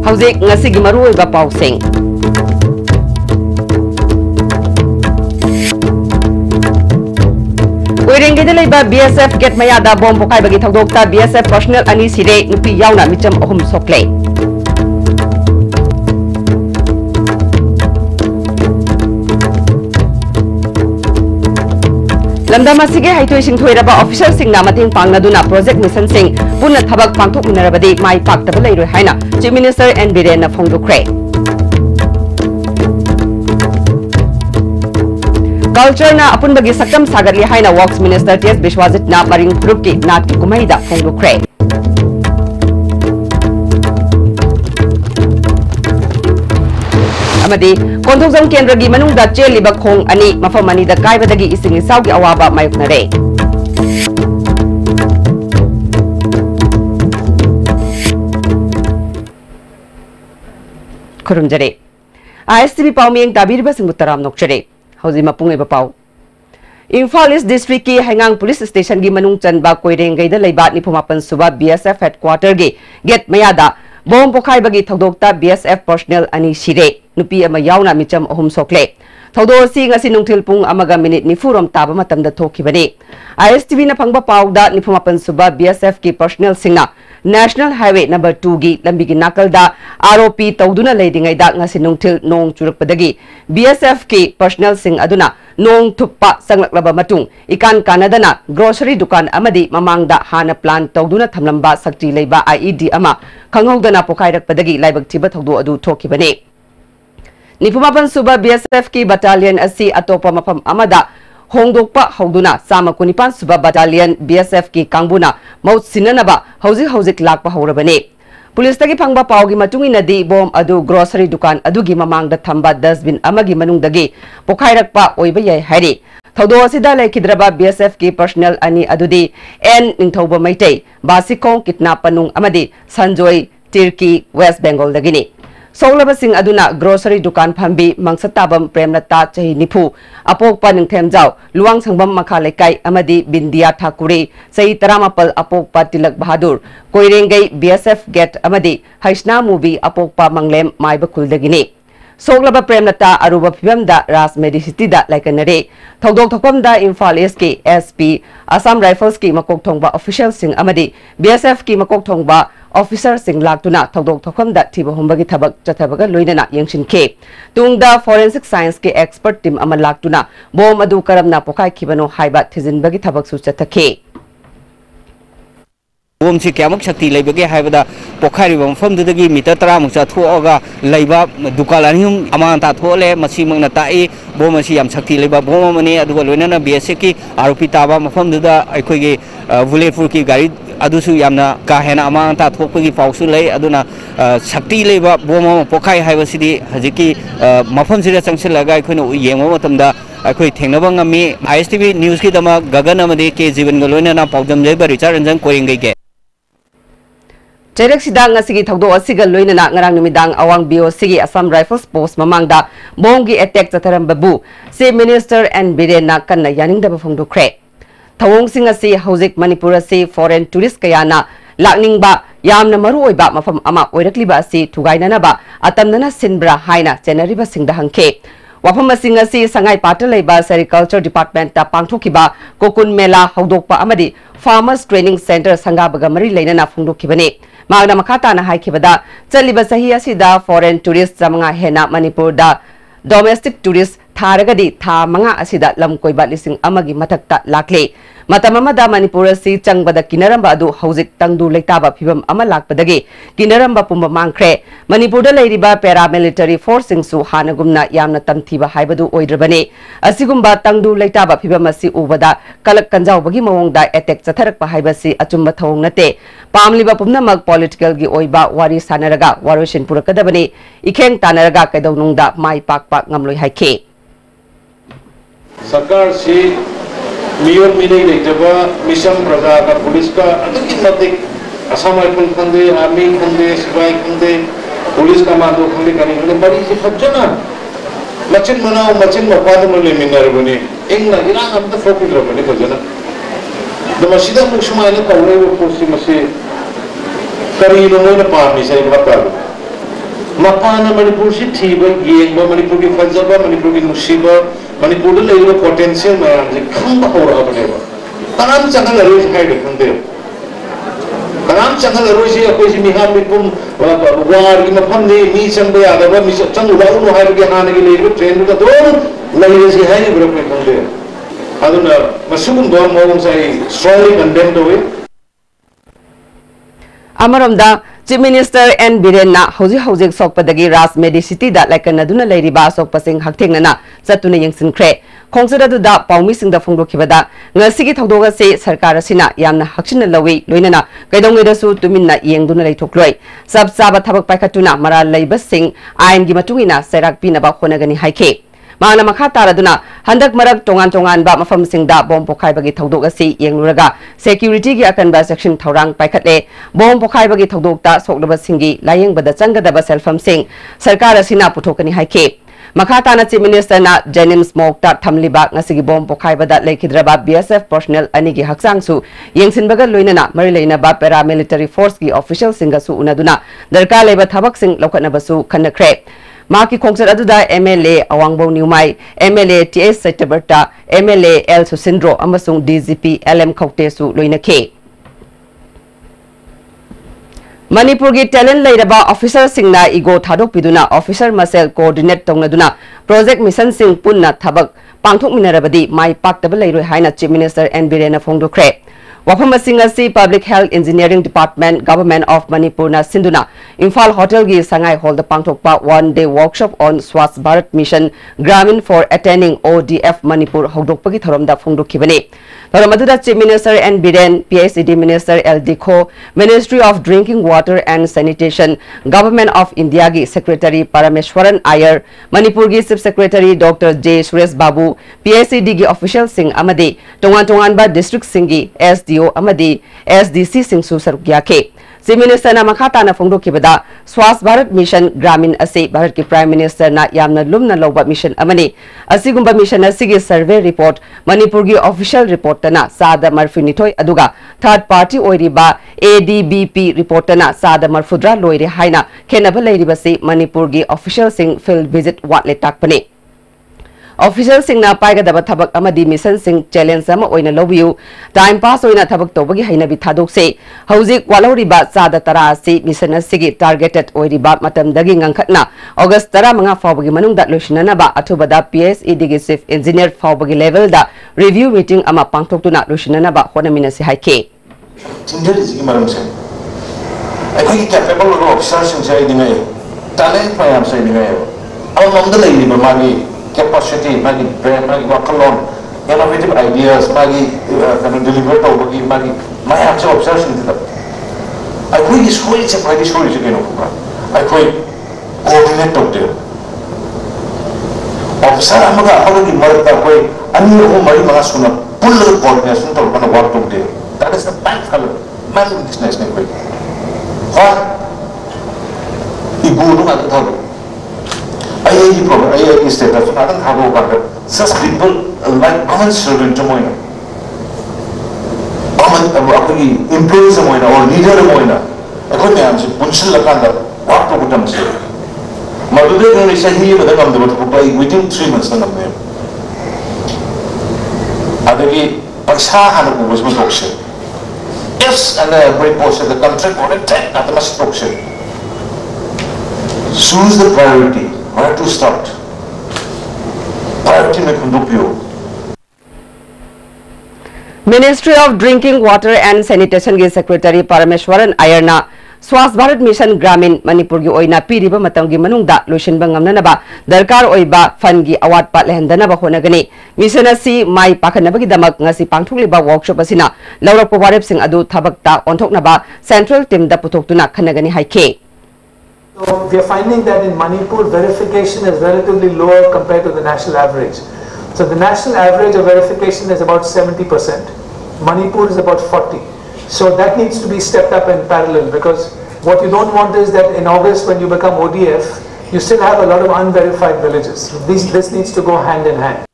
Hauzik ngasigi maruoiba pausing. Koirengida leiba BSF get mayada bom pokai bagi thagdokta BSF personnel ani sire nupi yauna micham ahum sokle. Lamdam asige haitoi sing thoiraba official sing na mating pangnaduna project mission sing punna thabak pangthok minarabadi mai paktaba leiroi haina Chief Minister N Biren na phongdukre. Culture na apun bagi sakam sagarli haina Works Minister TS Bishwajit na paring group ki nat ki kumaida phongdukre. Amadi konthokjam kendra gi manungda cheliba khong ani mafam ani da kaibadagi ising isau gi awaba mayuknare. Kurumjare ISTV pauming tabirba singutaram nokchare hauji mapung eba pau Imphal East District ki Hangang Police Station gi manung chanba Koirenggai da leiba nipumapan suba BSF headquarter gi get mayada bom pokai bagi thagdokta BSF personnel ani sire nupi ama yauna micham ahum sokle thaudo si ngasi nungthil pung amaga minute nifurom taba matamda thokibani ISTV na phangba pawda nipumapan suba BSF ki personnel singna National Highway number 2 gi lambi gi nakalda ROP tawduna leidingai da ngasi nungthil nong churakpadagi BSF ki personnel sing aduna nong thuppa sanglaba matung ikan kanadana grocery dukan amadi mamangda hana plan tawduna thamlamba sakti leiba IED ama khanghaudana pokairakpadagi laibak thiba thawdo adu thokibani Nipumapan suba BSF ki battalion asi atopa mafam amada hongdokpa hauduna sama kunipan suba battalion BSF ki kangbuna maut sinanaba hauzik lakpa haurabane Police tagi phangba pawgi matungina di bom adu grocery dukan adugi mamangda thamba dustbin amagi manungdagi pokhairakpa oiba yai hairi thaudo asida laikhidraba BSF ki personnel ani adudi N ningthauba maitei basikong kidnapanung amadi Sanjoy Tirki West Bengal dagini Soulaba sing aduna grocery dukan phambi mangsatabam premlata chahi nipu apokpa ningthemjau luang sangbam makha lekai amadi bindia thakure sei taramapal apokpa tilak bahadur Koirenggai BSF get amadi haisna movie apokpa manglem maiba kuldagini Soulaba premlata aruba phibamda ras medicity da laikanare thogdok thokpamda Imphal East ki SP Assam Rifles ki makok thongba official sing amadi BSF ki makok thongba Officer sing laktuna thogdok thokamda thiba humbagi thabak chathabaga loinana yengshinke tungda forensic science ke expert team ama laktuna bom adu karamna pokai khibano haiba thijinbagi thabak su chathake bom si kyamuk shakti leibage haibada pokhari bom famdudagi meter 30 muk chathoga leiba dukalanium amanta thole masimang na tai bom si yam shakti leiba bom mani adu loinana BSC ki ROP taba mafamduda aikoige bulletproof ki gari adusu yamna kahena amanta thokpagi pausu lei aduna shakti leiba bom pokhai haibasidi hajiki mafam sida changsilaga aikoina yengmo matamda akoi thengnaba ngami ISTV news ki dama gagan amade ke jiban galoina paudam jaiba Richard Ranjan Koirenggai ge Jerek sidang ngasigi thogdo asiga loinana ngarang numidang awang BOC gi Assam Rifles Post mamangda bomgi attack chataram babu Chief Minister N Biren na kanna yaningda phongdukre Thawong sing asi hauzik Manipur asi foreign tourist kayana lakningba yamna maru oiba mafam ama oirakliba asi thugainanaba atamnana sinbra haina chenariba singda hangke wafam sing asi sangai patalaiba agriculture department ta pangthokiba kokun mela haudokpa amadi farmers training center sangabaga mari leinana phongdokibani magna makata na haikibada chaliba sahi asida foreign tourist jamanga hena Manipur da domestic tourist Tharagadi tha manga asida lam koiba lising amagi mathakta lakle matamamada Manipur si changbada kinaramba adu hauzik tangdu leitaba phibam ama lakpadagi kinaramba pumba mangkhre Manipur da leiriba paramilitary forcing su hanagumna yamna tamthiba haibadu oidrabane asigumba tangdu leitaba phibam asi ubada kalak kanjawbagi mawongda attack chatharakpa haibasi achumba thawong nate pamliba pumnamak political gi oiba wari sanaraga waroshin purakadabani ikheng tanaraga kaidawnungda mai pakpa ngamloi haike सरकार से मियोन मिले लेजबा mission प्रजा का police का अधिक Assam rifle खंडे army खंडे सिपाही खंडे पुलिस का माधो खंडे करी खंडे बड़ी सी फजना मचिन मनाओ मचिन मपाद मले मिनर बने इंग ना इराक हम तो फोकस रो बने फजना दमसिदा मुश्माइल कवरे वो पोसी मसे करी नो न पामी से बता Mapana Manipur si thiba yengba Manipur ki fajaba Manipur ki nusiba Manipur le leiro potential mayam je khamba hora baneba tanam channel aroi hai dekhande tanam channel aroi si koi si miham mipum war ki mafam ne mi changba ya ba mi chang ula nu hai ki hane ki leiro train ka don leiro si hai bro pe khande aduna masugum do mo sai strongly condemned hoye Amaramda Chief Minister N. Birenna Hauji Sokpadagi Ras Medicity that like another lady bas of passing Haktingana, Satuna Yang Sincre, consider the Pau missing the Fungo Kivada, Nasiki Todoga say Sarkarasina, Yamna Hakshin Lawi, Luinana, Gaidongidasu to Minna Yang Dunale Tokloi, Sub Sabat Tabak Pakatuna, Mara Labor Sing, I am Gimatuina, Serak Pin about Honagani Haike. Mana makata aduna handak marak tongan ba mafam singda bom pokai bagi thodok asi yengluraga security gi akan ba section thorang paikhatle bom pokai bagi thodok ta sokdaba singi layeng bada changadaba selfam sing sarkar asina puthokani haike makata na chief minister na Janim Smoke ta thamliba ngasigi bom pokai bada lekhidraba BSF personnel ani gi haksang su yengsin baga loinana mari leina ba paramilitary force gi official singa su unaduna darka leba thabak sing lokana basu khanakre Maki Kongser Aduda MLA Awangbo Newmai, MLA TS Setaberta, MLA El Susindro, Amasung DGP LM Kautesu Loinake. Manipur gi talent leidaba officer singna igo thadok piduna officer masel coordinate tongnaduna project mission sing punna thabak pangthok minarabadi mai paktaba leiroi haina chief minister N Birena Phongdokre. Wafam Singasi Public Health Engineering Department Government of Manipur na Sinduna Imphal Hotel gi Sangai hold the Pangthokpa one-day workshop on Swachh Bharat Mission Gramin for attending ODF Manipur Hogdokpagi Tharomda Phongdokhibani. Thoromaduda Chief Minister N Biren, PICD Minister L Dikho, Ministry of Drinking Water and Sanitation, Government of India gi Secretary Parameshwaran Iyer, Manipur gi Chief Secretary Dr. J Suresh Babu, PICD gi official sing amadi tongan ba district singi SDO amadi SDC sing su sarukyake. Chief Minister na makata na phongdokibada Swachh Bharat Mission Gramin ase Bharat ki Prime Minister na yamna lumna loba mission amani asigumba mission asigi survey report Manipur gi official report na sada marfinithoi aduga third party oiriba ADBP report na sada marfudra loire haina khenaba leiribasi Manipur gi official sing field visit watle takpani. Official sing na paigadaba thabak amadi mission sing challenge ama oina lobiu time pass oina thabak tobagi haina bi thadok se hauzik waloriba sada tara si mission asigi targeted oiriba matam dagi ngangkhatna August tara manga fawbagi manungda loishinana ba athubada PSED gi chief engineer fawbagi level da review meeting ama pangthoktuna loishinana ba honamina si haike Tinjari ji maram se ai capable officer sing sai dingai talent mayam sai dingai aw mamda lei ba magi capacity, magi wakalon, innovative ideas, magi deliver to bagi magi maya achha obsession thila. I koi is koi se pai is koi se keno kuka. I koi coordinate to de. Officer amaga aparo ki marta koi anyo ho mari maga suna full coordination to bana work to de. That is the bank color. Man business ne koi. Ha. Ibu nu ada tahu. IIT program, IIT status, I don't have over such people like common servant to Moina. Common employees of Moina or leader of Moina. I couldn't answer, Punchil Lakanda, what to put them say. Madude is a here with the within 3 months. Adagi, Paisa was my auction. Yes, and a great portion of the contract on a 10 at the must auction. Choose the priority. Where to start? Priority में खुंदुपियो. Ministry of Drinking Water and Sanitation gi Secretary Parameshwaran Iyer na Swachh Bharat Mission Gramin Manipur gi oina piriba matam gi manungda loishinba ngamnana ba darkar oiba fund gi award pa lehendana ba honagani mission asi mai pakhanaba gi damak ngasi pangthukliba workshop asina lawrak warep sing adu thabakta onthokna ba central team da puthokuna khanagani haike. So we are finding that in Manipur, verification is relatively lower compared to the national average. So the national average of verification is about 70%. Manipur is about 40%. So that needs to be stepped up in parallel, because what you don't want is that in August when you become ODF, you still have a lot of unverified villages. This needs to go hand in hand.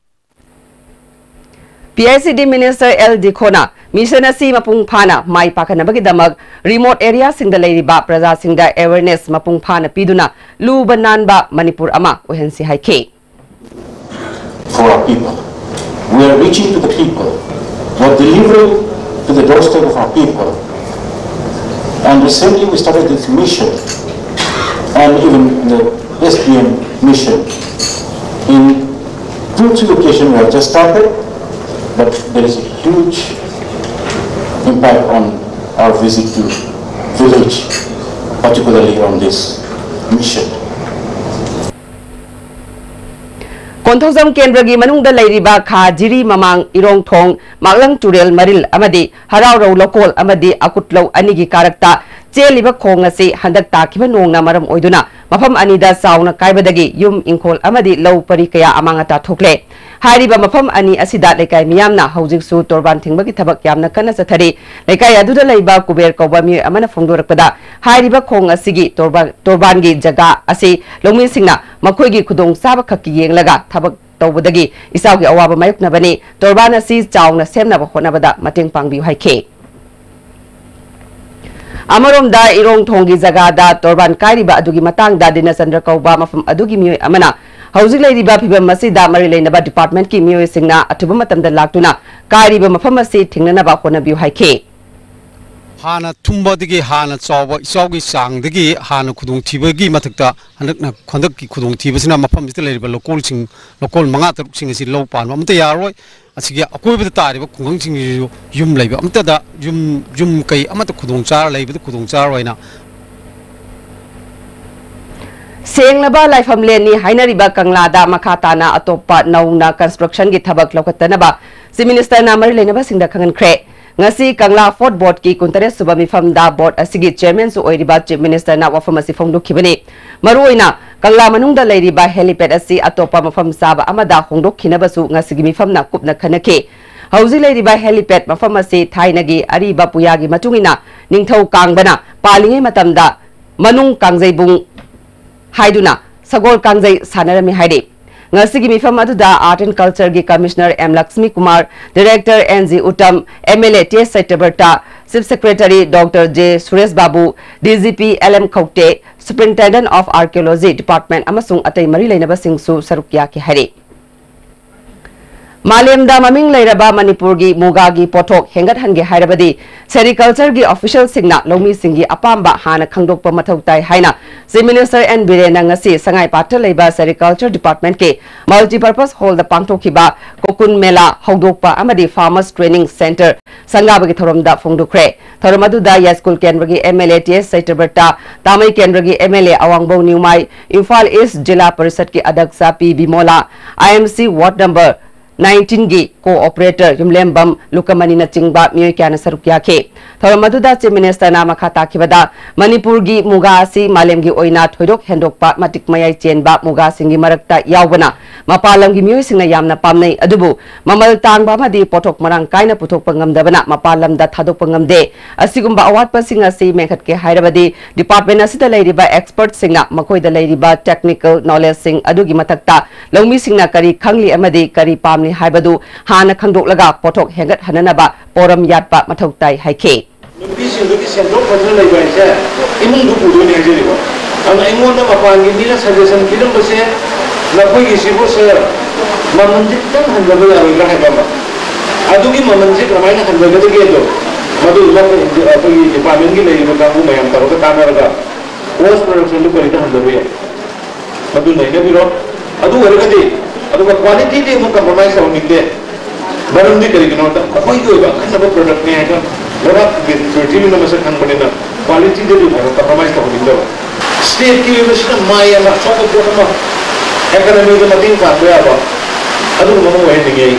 PICD Minister L. Dikhona mission asi mapung phana mai pakhanabagi damak remote area singda leiriba praja singda awareness mapung phana piduna luba nanba Manipur ama ohensi haike. For our people, we are reaching to the people, we are delivering to the doorstep of our people. And recently we started this mission, and even the SPM mission in 2 locations we have just started, but there is a huge impact on our visit to village, particularly on this mission. Konthozam Kendragi Manungda Lairiba Kha Jiri Mamang Irong Thong Maglang Turel Maril Amadi Harao Lokol Amadi Akutlo Anigi Karakta Cheliba Kongasi Handak Takiba Nong Namaram Oiduna Mafam Anida Sauna Kaibadagi Yum Inkol Amadi Low Parikaya Amangata Tukle Hariba Mafam Ani Asida Lekai Miyamna Housing Su Torban Tingbaki Tabak Yamna Kana Satari Lekai Aduda Laiba Kuber Kobami Amana Fondorakpada Hariba Kong Asigi Torbangi Jaga Asi Lomi Singna Makoigi Kudong Sabakaki Yenglaga Tabak Tobudagi Isauki Awaba Mayuknabani Torbana sees Jauna Semna Honabada Mating Pangbi Haike Amarom da Irong Tongi Zagada Torban Kariba Adugi Matang da Dinasandra Kauba Mafam Adugi Mui Amana Housing Lady Bapiba Masida Marilena Department Ki Mui Singna Atubumatam the Laktuna Kariba Mafamasi Tinganaba Honabu Haike Hana Tumbadigi Hana Sawa Isaugi Sang the Gi Hana Kudung Tibagi Matakta Hanakna Kondaki Kudung Tibasina Mafam local sing local Mangata sing is low pan Mamtayaro Asiga Aku with the Tari Kung Yum Labor Amtada Yum Kai Amata Kudung Char Labor Kudung Char right now. Saying Laba Life from Lenny, Hainariba Kanglada, Makatana, Atopa, Nauna, construction Gitabak Lokatanaba, the minister Namar Lenabas in the Kangan Cray. Ngasi Kangla Fort Board Ki Kuntares Subami from da board Asigi Chairman so Oiriba Chief Minister na Wafamasi from Lukibani. Maruina, Kangla Manunda Lady by Helipad Asi Atopa from Saba Amada Hondo Kinabasu Nasigimi from Nakupna Kanake. Housing Lady by Helipad Mafamasi, Tainagi, Ariba Puyagi Matungina, Ningtau Kangbana, Palingi Matamda, Manung Kangzebung Haiduna, Sagol Kangzai Sanarami Haidi. Ngasigi mifam aduda Art and Culture gi Commissioner M. Lakshmi Kumar, Director NZ Uttam, MLA T. Saitaberta, Chief Secretary Dr. J. Suresh Babu, DGP LM Kaukte, Superintendent of Archaeology Department Amasung Atay Mari Lainaba Singsu Sarukya ki hari. Malemda Maming Lairaba Manipurgi Mugagi Potok Hengat Hangi Hairabadi, Sericulture gi official Singna, Lomi Singi Apamba Hana Kangdokpa Matautai Haina, the Minister and Birena Ngasi Sangai Pata Labor Sericulture Department ke multi-purpose hall the Pangtokiba, Kokun Mela, Hogdokpa Amadi Farmers Training Center, Sangabagi Thoramda Fungdukre, Thoramadu Yaskul Kenragi MLA TS Saitaberta, Tamai Kenragi MLA Awangbo Newmai, Infal East Jilla Parisat ki Adaksa P. Bimola, IMC Ward number 19 gi co-operator Yumlembam Lukamani na Chingba Miyokana Sarukya ke Thoramaduda Chief Minister na Makata Kibada Manipur gi Muga si Malem gi Oina Thoidok Hendokpa Matik Mayai Chenba Muga Singi Marakta Yawbana Mapalam gi Miyoy Singna Yamna Pamnay Adubu Mamal Tangba Madi Potok Marang Kaina Putok Pangamdabana Mapalam da Thadok Pangamde Asigumba Awat Pasinga si Mekhat ke Hairabadi Department Asita Lady by expert Singna Makoy da Lady by technical knowledge Sing Adugi Matakta Longmi Singna Kari Kangli Amadi Kari Pam Haibadu Hana Kangdok Laga Potok Hengat Hananaba Poram Yatpa Matautai Haike. Aduga quality de mo compromise on inde barum di kari kino ta koi go ba kan ba product ne aika lora with 13 no masa kan banena quality de du compromise to inde state ki university maya na so ko ma economy de matin ka ba ba adu mo mo he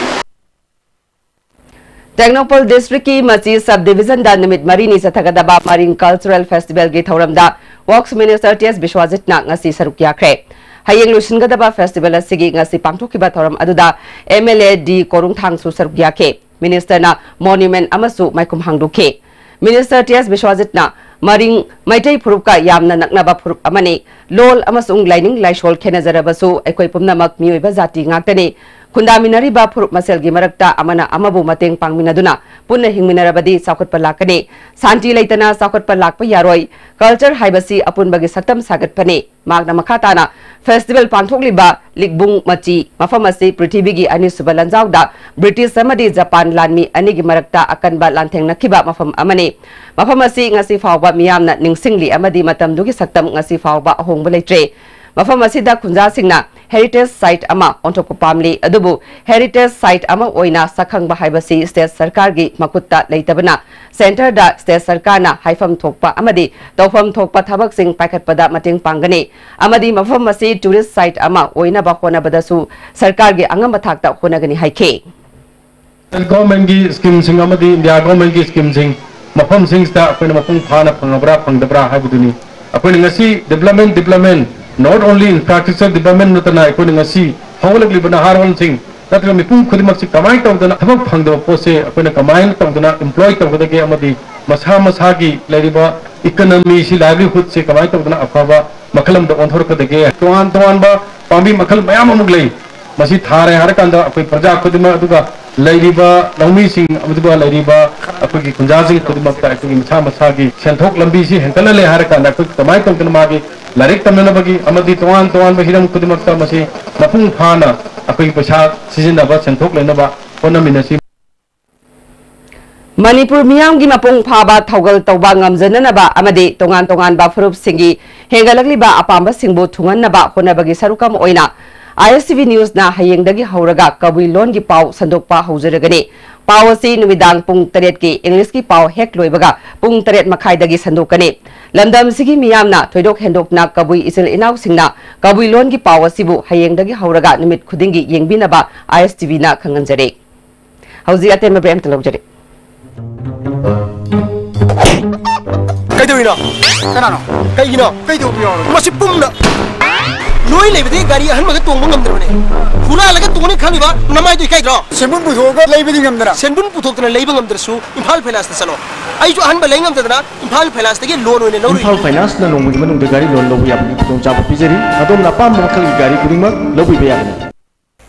Technopol District ki Machi Subdivision da Nimit Marini sa Thagadaba Marine Cultural Festival gi Thauramda Works Minister T.S. Bishwajit na ngasi sarukya kre Hayeng Lushingadaba Festival Sigi ngasi Pangtokiba Thoram Aduda MLA D Korung Thang Su Sarukya ke Minister na Monument Amasu Maikum Hangduke Minister T.S. Bishwajit na Maring Maitai Purupka Yamna Naknaba Purup Amani Lol Amasung Lining Laishol Kenazarabasu Ekoi Pumnamak Miyoi Bazati Ngaktani खुंदामिनरिबा फुरुप मसेलगी मरक्ता Amna अमबु मतेंग पांगमिनदुना पुन्ना हिंगमिनरबदी साखुतपा लाकने Shanti लेतना साखुतपा Lakpa यारोय culture हाइबसी अपुनबगी सक्तम सागतपने मागना मखाताना festival पांथोकलिबा लिगबुंग मची मफमसी पृथ्वीगी अनिसुबा लंजावदा British समदी Japan लानमी अनिगी मरक्ता अकनबा लांथेंगनखिबा मफम अमने मफमसी ngasi फावबा मियामना निंगसिंगली अमदी मतमदुगी सक्तम ngasi फावबा अहोंगबा लेत्रे मफम असिदा खुंजासिंगना heritage site अमा ओंथोकपा पामली अदुबु heritage site अमा ओइना सखंगबा हाइबसी state सरकार गी मकुत्ता लेतबना centre दा state सरकार ना हाइफम थोकपा अमदी तौफम थोकपा थबक सिंग पाइखतपदा मतेंग पांगने अमदी मफम असी टूरिस्ट साइट अमा ओइना बा होनबदसु सरकार गी अंगम थाकता होनगनी हाइखे गवर्नमेंट की स्कीम सिंग अमदी इंडिया गवर्नमेंट की स्कीम सिंग मफम सिंगस्ता अपन मपुंग फाना फंगबरा फंगदबरा हाइबदुनी अपन ngasi development not only infrastructure development नतना अखोन ngasi हौलगलिब नहारोन सिंग नत्र मिपुं खुदिमक से कमाई तौदना थबक फंगदब पोसे अखोन कमाई तौदना एम्प्लॉय तौदगे अमदी मसा मसागी लेरिबा इकोनॉमी सि लाइवलीहुड से कमाई तौदना अफाबा मखलम द ओंथोरकदगे तोआन तोआन बा पांबी मखल मयाम अमुक लई मसी थारे हरकांदा अखोय प्रजा खुदिमा अदुगा लेरिबा लौमी सिंग अमदुगा लेरिबा अखोगी खुंजाजिंग खुदिमकता अखोगी मसा मसागी सेंथोक लंबी सि हेंकलले हरकांदा अखोय कमाई तौदना मागी लारिक तमनबगी अमदी तोआन तोआन बहिरम खुदिमकता मसी मपुंग फाना अखोई पैसा सिजिनबा सेंथोक लेनबा होनमिनसी मणिपुर मियामगी मपुंग फाबा थौगल तौबा ngamjananaba amade tongan tongan ba furup singi hengalakliba apamba singbu thunganaba honabagi sarukam oina ISTV News na hayengdagi hauraga kabui lon gi pau sandokpa haujaragani pau asi numidang pung 8 ki English ki pau hek loibaga pung 8 makhai dagi sandokane lamdam sigi miyamna thoidok hendokna kabui isil inaw singna kabui lon gi pau asibu hayengdagi hauraga numit khudingi yengbinaba ISTV na khanganjare hauji aten ma brem talawjare Kaidowina kanano kaigino kaidobiyo masi pumna Noi lebedi gari ahan maga tong mangam derne khula laga tong ni khaliba namai doi kaidro senbun puthoga lebedi ngamdana senbun puthokna leiba ngamdrasu imphal finance salo ai jo ahan ba lengam dadana imphal finance tege loan oine lori imphal finance na nongmi manung de gari loan lobu yabni tong chaba pijeri adom na pam makal gari kudingma lobu be yabni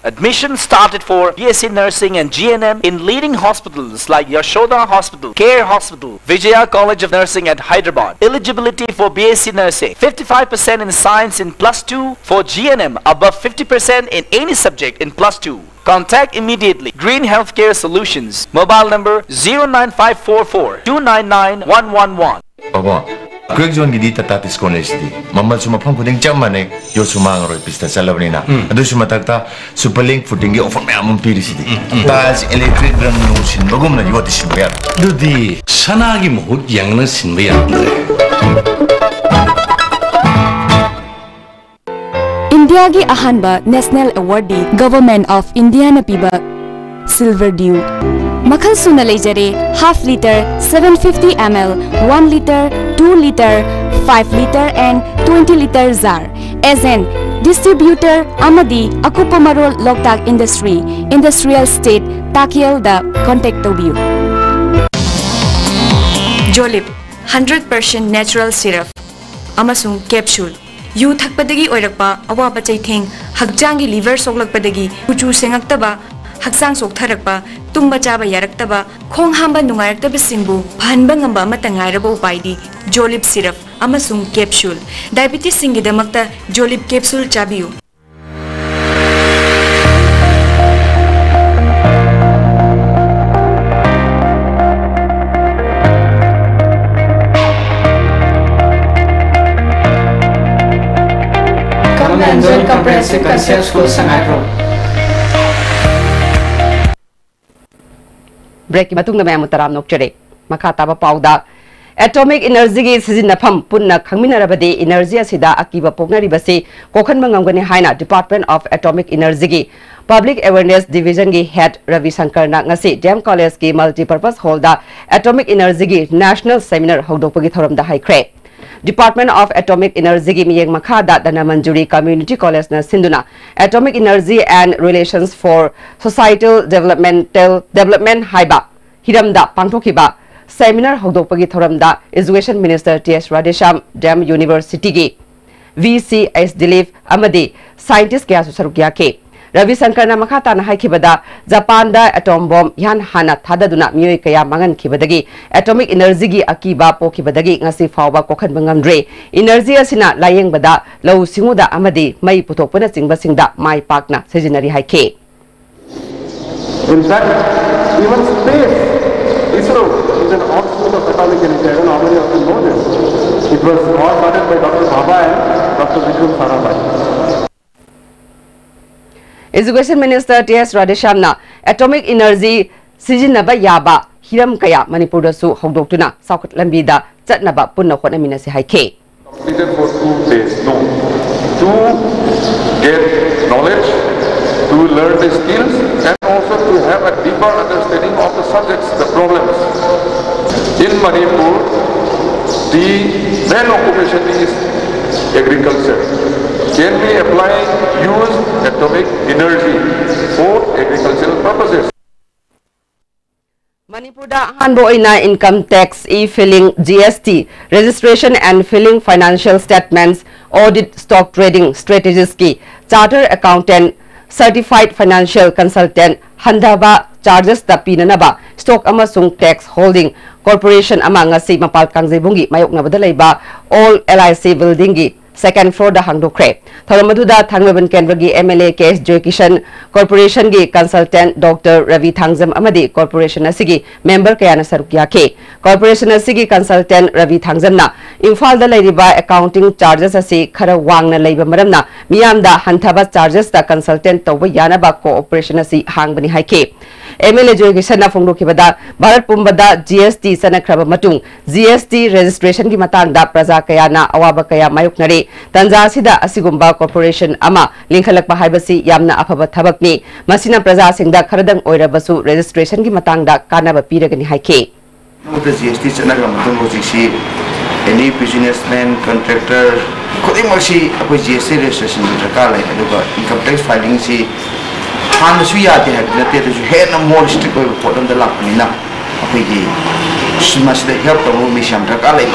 Admission started for BSc Nursing and GNM in leading hospitals like Yashoda Hospital, Care Hospital, Vijaya College of Nursing at Hyderabad. Eligibility for BSc Nursing, 55% in Science in +2, for GNM above 50% in any subject in +2. Contact immediately Green Healthcare Solutions, mobile number 09544-299-111. Quick zone gidi tata college di mamal suma phang kuding cham mane yo suma ngaroi pista chalabni na adu suma takta superlink footing gi offer me amum piri sidi tas electric rang no sin bagum na yoti sin bayar dudi sana gi mohut yang na sin bayar India gi ahanba national awardee government of India na piba silver dew Makhal suna lejare half liter 750 ml 1 liter 2 liter 5 liter and 20 liter jar as an distributor amadi akupa marol loktak industry industrial state takiel da contact to view Jolip 100% natural syrup amasung capsule yu thakpadagi oirakpa awaba chaitheng hakjangi liver soklakpadagi kuchu sengaktaba haksang soktharakpa tumba chaba yaraktaba khong hamba nungairakta singbu phanba ngamba amata ngairaba upaidi Jolip syrup amasung capsule diabetes singi damakta Jolip capsule chabiu Come and join comprehensive concept school Sangaipur. Break matung na mayam utaram nokchere makata ba pauda atomic energy gi sizinafam punna khangminarabade energy asida akiba poknari base kokhan mangamgani haina Department of Atomic Energy gi Public Awareness Division gi head Ravi Shankar na ngasi Dam College gi multi-purpose hall da Atomic Energy gi national seminar hodokpagi thoram da haikre Department of Atomic Energy gi miyeng makhada dana manjuri Community College na sinduna Atomic Energy and Relations for Societal Development haiba hiramda pangthokiba seminar hodokpagi thoramda Education Minister T.S. Radhesham Dam University gi VCS Dilip amadi scientist kya sarukya ke Ravi Shankar na makata na haikibada Japan da atom bomb yan hana thadaduna miyoy kaya mangan kibadagi atomic energy gi akiba po kibadagi ngasi fawba kokhan bangamdre energy asina layeng bada law singuda amadi mai putokpana singbasingda mai pakna sejinari haike. In fact, even space, ISRO is an offshoot of atomic energy. I don't know how many of you know this. It was all started by Dr. Bhabha and Dr. Vikram Sarabhai. Education Minister T.S. Radheshamna atomic energy sijinaba yaba hiram kaya Manipur da su hongdoktuna saukhat lambida chatnaba punna khonamina si haike. Completed for 2 days. No. To get knowledge, to learn the skills, and also to have a deeper understanding of the subjects, the problems. In Manipur, the main occupation is agriculture. Can we apply, use atomic energy for agricultural purposes? Manipur da hanbo ina income tax, e-filing, GST, registration and filing financial statements, audit, stock trading strategies ki, chartered accountant, certified financial consultant, handaba charges da pinanaba, stock amasung tax holding, corporation amang ngasi mapal kangjebungi mayok na badalaiba, all LIC building gi, second floor da hangdokre. Thoramaduda Thanglaban Kendragi MLA case Joy Kishan Corporation gi consultant Dr. Ravi Thangzam amadi Corporation asigi member kayana sarukyake. Corporation asigi consultant Ravi Thangzam na Imphal da lairiba accounting charges asi khara wangna laiba maramna miyam da hanthaba charges da consultant tawba yana ba cooperation asi hangbani haike. MLA Joy Kishan na phongdo kibada Bharat Pumbada GST sanakraba matung GST registration gi matang da praja kayana awaba kaya mayok nare Tanza sida asigumba corporation ama linkhalak haibasi yamna afaba thabakni masina praja singda kharadang oirabasu registration gi matangda kanaba piragani haike. The GST chanaga matung hojisi any businessman contractor koding masi apoi GST registration drakar lai aduga income tax filing si han su yate ha nate to he na more strict ko podam da lakni na apoi gi masida help to mi sham drakar lai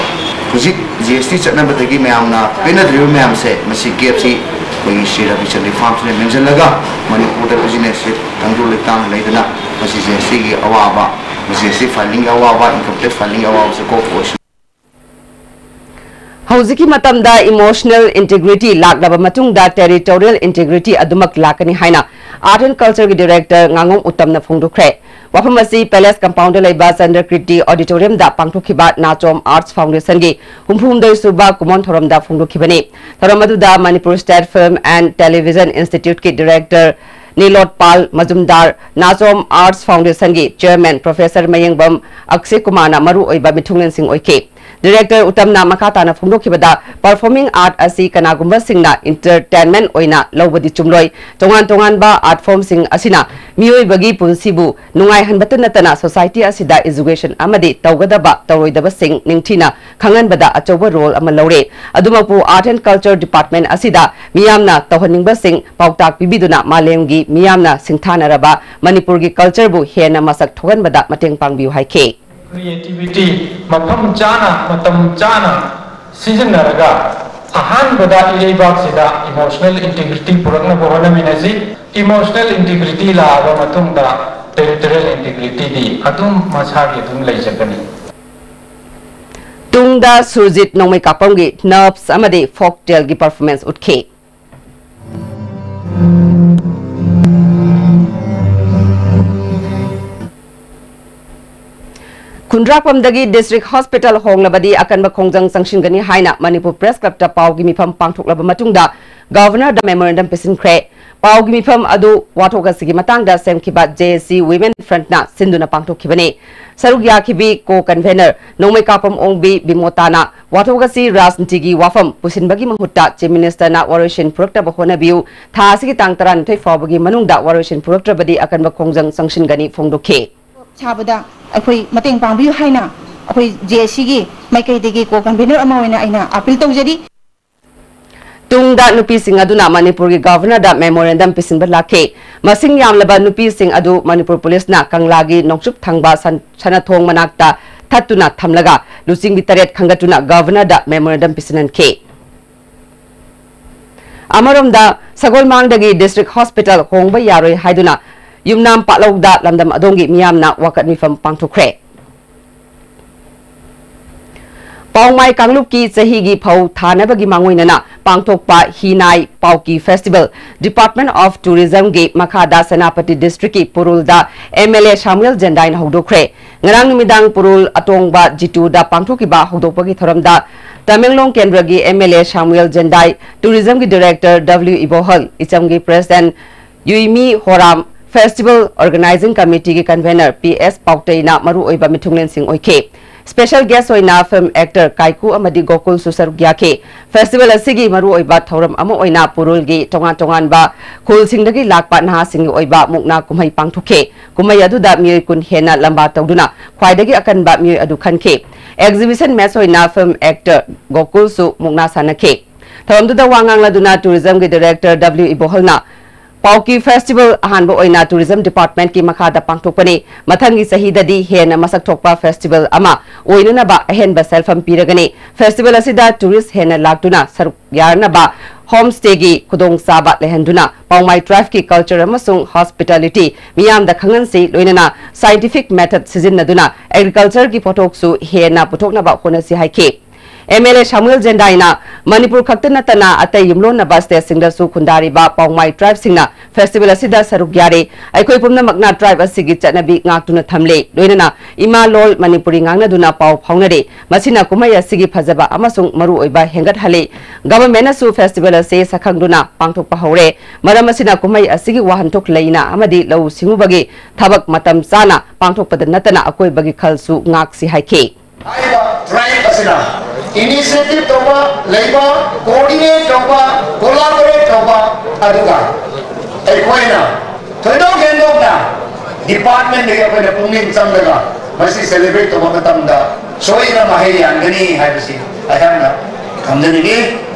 Kuzik GST chatna batagi mayamna pena drive mayam se masi KFC koi shira bichali farms ne mention laga Manipur da business se tangdu letang laidana masi GST gi awaba GST filing awaba income tax filing awaba se cooperation Hauziki matamda emotional integrity laglaba matungda territorial integrity adumak lakani haina art and culture gi director ngangong utamna phongdokre. Wapamasi Palace Compound Laiba Sandrakriti Auditorium da Pangtokhiba Nachom Arts Foundation gi Humphumdai Suba Kumon Thoram da Phongdokhibani. Thoramadu da Manipur State Film and Television Institute ki director Nilot Pal Majumdar Nachom Arts Foundation gi chairman Professor Mayengbam Akshay Kumana Maru Oiba Mithunglen Singh Oike. Director Utamna Makata na Phongdokhibada performing art asi kanagumba singna entertainment oina lobadi chumloi tongan ba art form sing asina mioi bagi punsibu nungai hanbata natana society asida education amadi tawgadaba taroidaba sing ningthina khangan bada achoba role ama lore adumapu art and culture department asida miyamna tawhaningba sing pautak bibiduna malemgi miyamna singthanaraba Manipur gi culture bu hena masak thogan bada mateng pangbiu haike. Creativity, mapam chana, matam chana, season naraga, ahan bada ilibak sida emotional integrity purangna bohana minazi, emotional integrity la aba matung da territorial integrity di atum masagi atum laijakani. Tungda Surjit Nongmai Kapamgi nerves amadi folktale gi performance utke. Kundrapamdagi District Hospital honglabadi akan bakongjang sangsingani haina Manipur Press Club ta paugi mifam pangthoklaba matungda Governor da memorandum pesinkre paugi mifam adu wathoga sigi matangda semkiba JSC Women Front na sinduna pangthokhibani sarugya khibi ko convener Nongmai Kapam ongbi bimotana wathoga si rajnitigi wafam pusinbagi mahutta Chief Minister na warishin purakta bahona biu tha sigi tangtaran thai fawbagi manungda warishin purakta badi akan bakongjang sangsingani phongdokhe Chabada akoi mateng pangbiu haina akoi JSC gi maikai degi ko convener ama oina aina appeal tawjari Tungda nupi sing aduna Manipur gi governor da memorandum pisinba lakhe masing yamlaba nupi sing adu Manipur police na kanglagi nongchup thangba sanathong manakta thatuna thamlaga lusing bitaret khangatuna governor da memorandum pisinan ke Amaramda Sagolmangdagi District Hospital Hongba Yaroi Haiduna Yumnam Patlogda Lamdam Adongi Miyamna Wakat Mifam Pangtukre. Paumai Kangluki Sahigi Pau Thanabagi Manguinana Pangtokpa Hinai Pauki Festival Department of Tourism Ge Makada Senapati District Purulda MLA Samuel Jendain Hodokre Ngarang Midang Purul Atongba Jituda Pangtokiba Hodopagi Thoramda Tamenglong Kendragi MLA Samuel Jendai Tourism Ge Director W Ibohal Ichamgi President Yuimi Horam Festival Organizing Committee Ge Convener PS Paukteina Maru Oiba Mithunglen Singh Oike Special guest oina film actor Kaiku amadi Gokul Susarugya Festival asigi maru oiba thoram amo oina purul gi tongan ba khul singdagi lakpa naha singi oiba mukna kumai pangthuke kumai aduda mioi kun hena lamba tawduna khwaidagi akan ba mioi adu khanke exhibition match oina film actor Gokul su mukna sanake thoramduda wangang laduna tourism gi director W Ibohalna Pauki Festival Ahanbo Oina Tourism Department ki Makada Pangtokpani Mathangi Sahidadi Hena Masak Thokpa Festival Ama Oinana ba Ahenba Selfam Piragani Festival Asida Tourist Hena Laktuna Saruk Yarna ba Homestay gi Kudong Saba Lehenduna Paumai Tribe ki Culture Amasung Hospitality Miyam da Khangan si Loinana Scientific Method Sijinnaduna Agriculture ki Potoksu Hena Potokna ba Honasi Haike MLA Samuel Jendaina Manipur Kaktana Tana Atay Yumlon na Baste Singdasu Kundari ba Paumai Tribe Singna Festival Asida Sarugyari Aikoi Pumna Magna Tribe Asigi Chatnabi Ngaktuna Thamle Loinana Ima Lol Manipuri Ngangna Duna Pau Phaungnare Masina Kumai Asigi Phajaba Amasung Maru Oiba Hengat Hale Government Asu Festival Ase Sakhangduna Pangthokpa Hore Maram Masina Kumai Asigi Wahantok Leina Amadi Lau Singubagi Thabak Matam Sana Pangthokpada Natana Akoi Bagi Khalsu Ngaksi Haike Tribe Asina Initiative Toba, Labor, Coordinate Toba, Collaborate Toba, Aduga. Equina. Tono Gendogna. Department de Yapana Pumin Samdaga. Masi celebrate Toba Tamda. Soina Mahaya and Gani Habsi. I have na. Kamdani.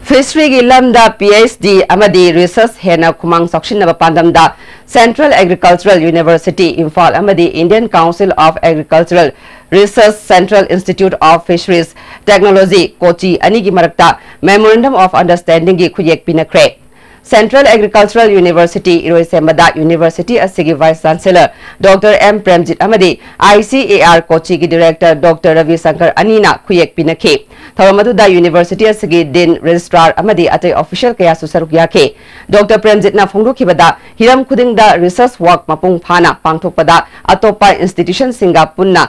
Fishery Lamda PhD Amadi Research Hena Kumang Sokshinaba Pandamda Central Agricultural University Imphal Amadi Indian Council of Agricultural Research Central Institute of Fisheries Technology Kochi Anigi Marakta Memorandum of Understanding gi Khuyek Pinakre Central Agricultural University Iroisemada University Asigi Vice Chancellor Dr. M. Premjit Amadi ICAR Kochi gi Director Dr. Ravi Shankar Anina Khuyek Pinakhe Thawamaduda University Asigi Dean Registrar Amadi Atay Official Kaya Susaruk Yake Dr. Premjit na Phongdokibada Hiram Khudingda Research Work Mapung Phana Pangthokpada Atopa Institution Singa Punna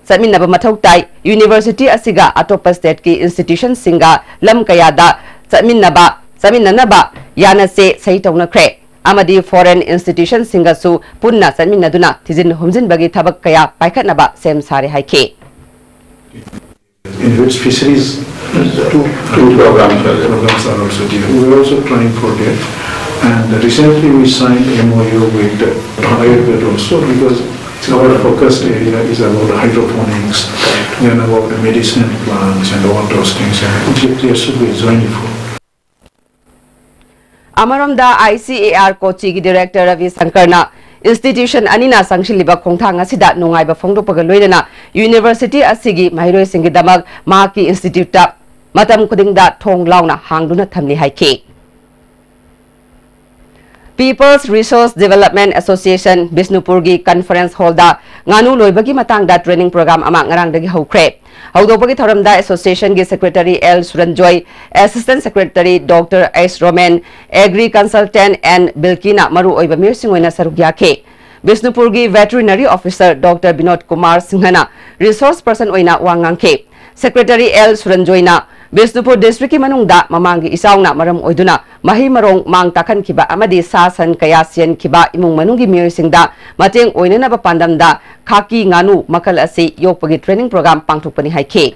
Saminaba Mathautai University Asiga Atopa State ki Institution Singa Lam Kayada Saminanaba Yana se Saitona Kre Amadi Foreign Institution Singasu Punna Saminaduna Tizin Humzin Bagi Tabak Kaya Paikatnaba Sem Sari Haike in which fisheries two programs are also given. We are also trying for that. And recently we signed MOU with Ayurveda also because our focused area is about hydroponics, then about the medicinal plants and all those things. And there should be joint for. Amaramda ICAR Kochi gi Director Ravi Sankarna Institution Anina Sangshiliba Khongthang asida nungaiba phongdokpaga loinana University asigi mahiroi singi damag maki institute ta matam khudingda thong launa hangduna thamli haike People's Resource Development Association Bisnupur gi Conference Hall da nganu loibagi matangda training program ama ngarang dagi hokre Haudopagi Thoramda Association gi Secretary L. Suranjoy, Assistant Secretary Dr. S. Roman, Agri Consultant and Bilkina Maru Oiba Mirsingwena Sarugyake. Bisnupur gi Veterinary Officer Dr. Binod Kumar Singhana, Resource Person Oina Wangangke. Secretary L. Suranjoy na Bisnupur District Manungda Mamangi Isauna Maram Oiduna, Mahi Marong Mang Takan Kiba Amadi Sasan Kayasian Kiba Imung Manungi Mirsingda, Mating Oinana Pandamda, Kaki Nganu Makal Asi Yokpagi Training Program Pangtukpani Haike.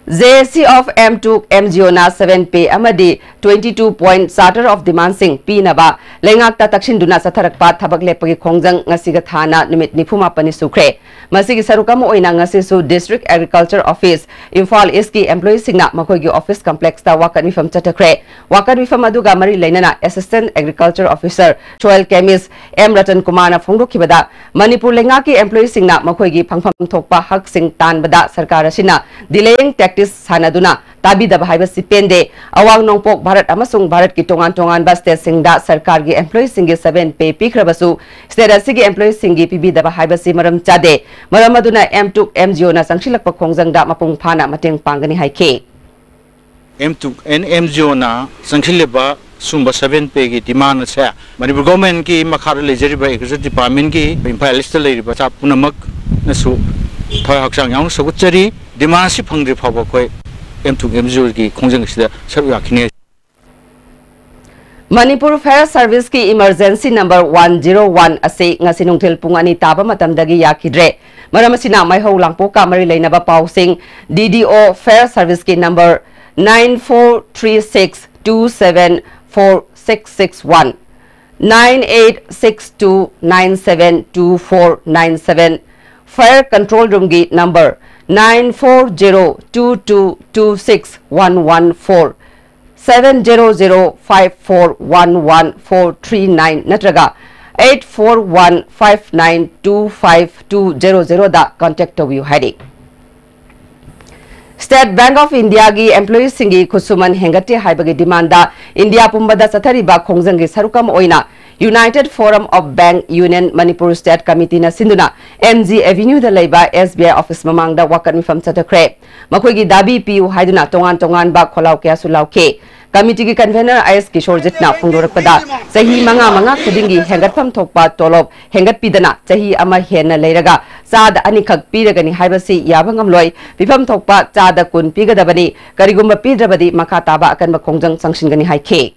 JSC of M2 MGO na 7 pay Amadi 22 point Charter of Demand Sing Pinaba Lengakta takshinduna satharakpa thabak lepagi khongjang ngasiga thana numit nifumapani sukre. Masigi sarukam oina ngasisu District Agriculture Office Imphal East ki employees singna makoigi office complex ta wakan mifam chatakre. Wakan mifam aduga mari lainana Assistant Agriculture Officer Soil Chemist M Ratan Kumar na phongdokhibada Manipur lengaki employees singna makoigi phangpham thokpa hak sing tanbada sarkar asina delaying tactics sanaduna tabi da bahaiba sipende awang nongpok Bharat amasung Bharat ki tongan ba state singda sarkar gi employees singi 7 pay pikhrabasu state asigi employees singi pibi da bahaiba si maram chade maram aduna M2 MGO na sangshilakpa khongjangda mapung phana mateng pangani haike M2 and MGO na sangshileba sumba 7 pay gi demand sa Manipur government ki makhar lejeriba executive department ki Imphal East leriba cha punamak nasu thoi haksang yang sogutchari demand si phangri phaba koi M2 MGO ki khongjang sida saru yakhine Manipur Fire Service ki emergency number 101 ase ngasi nungthil pung ani taba matamdagi yakidre maramasina maihau langpo kamari leinaba pausing DDO Fire Service ki number 9436274661 9862972497 Fire Control Room ki number 94022261114 700541139 natraga 8415925200 da contact to you heading State Bank of India gi employees singi kusuman hengati haibagi demanda India pumbada sathariba khongjang gi sarukam oina United Forum of Bank Union Manipur State Committee na sinduna MG Avenue da laiba SBI office mamang da wakan mifam chatakre makoi gi dabi piu haiduna tongan ba kholau kya sulauke committee gi convener IS Kishore Jitna phungdorakpada sahi manga khudingi hengatpham thokpa tolop hengat pidana sahi ama hena leiraga chada anikhak piragani haibasi yabangam loi bifam thokpa chada kun pigadabani karigumba pidrabadi makha taba akan khongjang sangsingani haike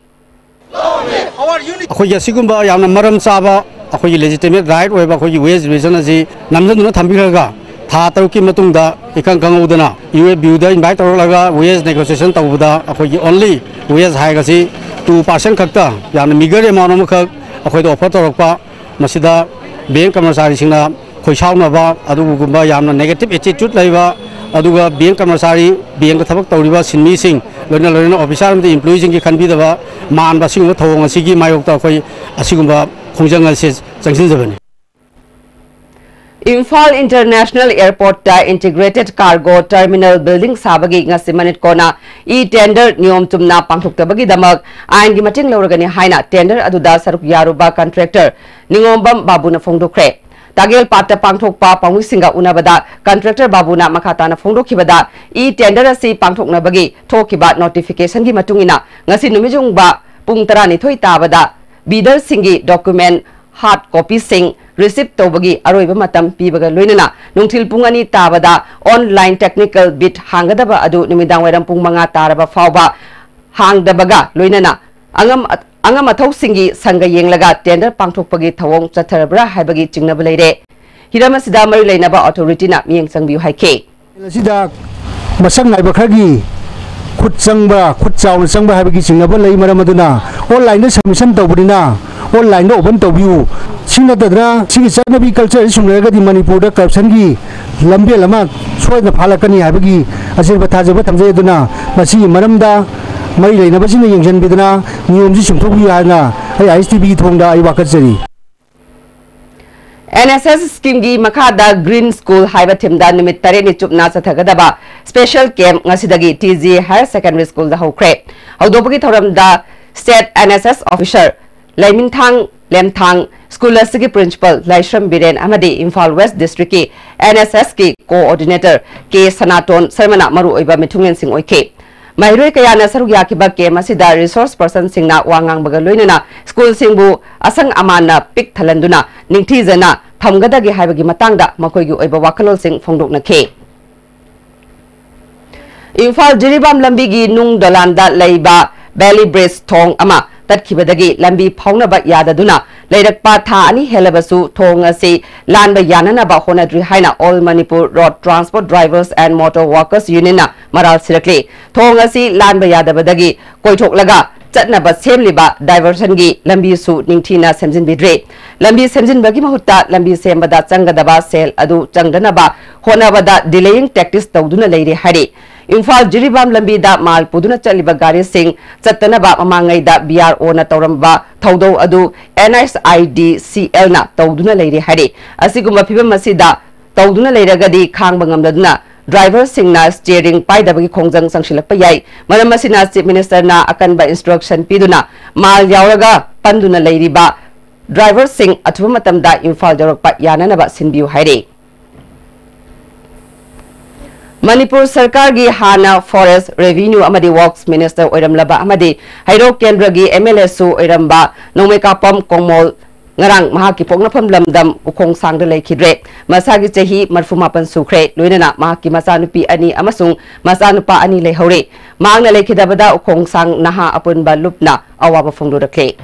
अखोई असिगुम्बा यामना मरम चाबा अखोई legitimate right ओइबा अखोई veg region अजि नमजनुना थम्बिरगा था तरुकी मतुंगदा इखं खंगौदना यूएबीयू दा invite तौरलगा wage negotiation तौबदा अखोई ओनली वेज हाइगसि 2% खक्ता यामना मिगर एमाउंट अमखक अखोई ऑफर तौरकपा मसिदा बैंक कर्मचारी सिंगना खोइसाउनबा अदुगुम्बा यामना नेगेटिव एटीट्यूड लैबा अदुगा बैंक कर्मचारी बैंक थबक तौरिबा सिनमी सिंग लोना लोना ऑफिसर अमदि एम्प्लॉई सिंग की खनबिदबा मानबा सिंग थौंग असिगी मायोक्ता अखोई असिगुम्बा खोंजंग असे जंगसिनजबनि Imphal International Airport ta Integrated Cargo Terminal Building sabagi ngasi manit kona tender niom tumna pangthoktabagi damak ain gi mating loragani haina tender aduda saruk yaruba contractor ningombam babuna phongdokre Tagel Pata Pangthokpa Pangwisinga Unabada contractor babuna makhatana phongdokhibada tender asi pangthoknabagi thokiba notification gi matungina ngasi numijungba pung 12 tabada bidder singi document hard copy sing receipt tobagi aroiba matam pibaga loinana nungthil pungani tabada online technical bit hangadaba adu numidang wairam pung manga taraba fauba hangdabaga loinana angam athau singi sanga yenglaga tender pangthokpagi thawong chatharabra haibagi chingnaba leire hiramasida mari leinaba authority na miyeng sangbiu haike sida masang naiba khagi khut changba khut chawn changba haibagi chingnaba lei maramaduna online na submission tawbudina online no open tawbiu singna tadra sigi chanabi culture sumraga di Manipur da corruption gi lambe lama soina phalakani habagi asirba thajaba thamjai duna masi maramda mai leina basina yengjan biduna niyomji sumthobi hana ai ISTB thongda ai wakachari NSS scheme gi makhada Green School haiba thimda numit tare ni chupna sathagadaba special camp ngasidagi TG Higher Secondary School da hokre haudopagi thoramda state NSS officer Laiminthang Lemthang School asigi principal Laishram Biren amadi Imphal West District ki NSS ki coordinator K Sanaton Sarmana maru oiba mithungen sing oike Mairoi kayana saruk yakiba ke masida resource person singna wangang baga loinana school singbu asang amana pik thalanduna ningthijana thamgadagi haibagi matangda makoigi oiba wakalol sing phongdokna ke Imphal Jiribam lambi gi nung dolanda leiba Valley Bridge thong ama tatkibadagi lambi phaunaba yadaduna leirakpa tha ani helabasu thong asi lanba yananaba honadri haina All Manipur Road Transport Drivers and Motor Workers Union na maral sirakle thong asi lanba yadabadagi koithoklaga चटनबा सेमलिबा diversion गी लंबी सु निंगथीना सेमजिन बिद्रे लंबी सेमजिन बगी महुत्ता लंबी सेमबदा चंगदबा cell अदु चंगदनबा होनाबदा delaying tactics तौदुना लेरे हरे इम्फाल जिरीबाम लंबीदा माल पुदुना चलिबा गाड़ी सिंह चटनबा ममांगैदा बीआरओ ना तौरंबा थौदौ अदु NSIDCL ना तौदुना लेरे हरे असिगुम्बा फिबम मसिदा तौदुना लेरगदी खांगबा ngamdaduna ड्राइवर सिंगना स्टीयरिंग पाइदबगी खोंजंग संगशिलप याई मरम मसिना चीफ मिनिस्टर ना अकनबा इंस्ट्रक्शन पीदुना माल यावरगा पंदुना लेरिबा ड्राइवर सिंग अथुबा मतमदा इम्फाल जरकपा याननबा सिनबियु हाइरे मणिपुर सरकार की हाना फॉरेस्ट रेवेन्यू अमदी वर्क्स मिनिस्टर ओइरमलबा अमदी हैरो केंद्र की MLA सु ओइरमबा नोमेकापम कोमोल ngarang mahaki pognapam lamdam ukong sangda lekhidre masagi chahi marfumapan sukhre loinana mahaki masanupi ani amasung masanupa ani lehore mangna lekhidabada ukong sang naha apunba lupna awaba phongdorakhe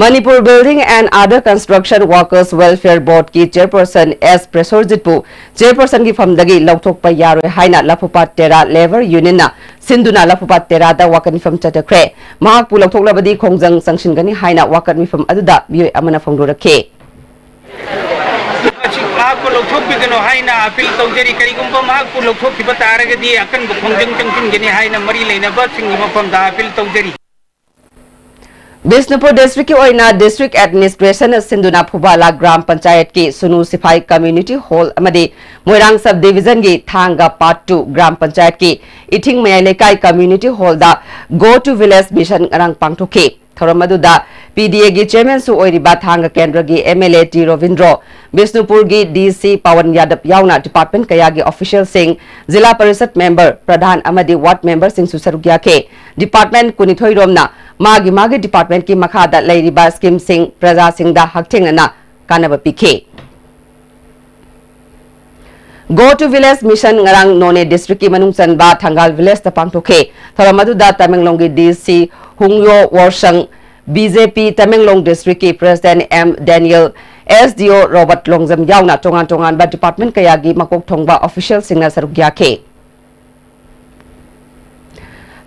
Manipur Building and Other Construction Workers Welfare Board की chairperson S Presorjitpu chairperson की famdagi lauthokpa yaroi haina lapupat tera labor union na sinduna lapupat tera da wakan fam chatakre mahak pu lauthoklabadi khongjang sangsingani haina wakan mifam aduda bioi amana phongdorakhe mahak pu lauthokbigano haina appeal tawjari karigumba mahak pu lauthokkiba taragadi akan bu khongjang changkingani haina mari leinaba singi mafam da appeal tawjari Bisnupur district की ओइना district administration सिंधुना फुबाला ग्राम पंचायत की सुनु सिपाही community hall अमदी Moirang sub division की थांगा part 2 ग्राम पंचायत की eating मयालेकाई community hall दा go to village mission रंग पांगथोके थोरमदुदा PDA की chairman सु ओइरिबा थांगा केंद्र की MLA T रविंद्रो बिष्णुपुर की DC पवन यादव यावना डिपार्टमेंट कया की ऑफिशियल सिंह जिला परिषद मेंबर प्रधान अमदी वार्ड मेंबर सिंह सुसरुगिया के डिपार्टमेंट कुनिथोई रोमना मागी डिपार्टमेंट की मखादा लेरिबा स्कीम सिंह प्रजा सिंह दा हकथेंगना कानब पिखे Go to village mission ngarang none district की मनुंग चनबा थंगाल village ता पांगथोके थोरमदुदा तमेंगलोंग की DC हुंगयो वर्षंग BJP तमेंगलोंग district की president M Daniel SDO Robert Longzam यावना टोंगान बा डिपार्टमेंट कयागी मकोक थोंगबा ऑफिशियल सिंगना सरुग्याखे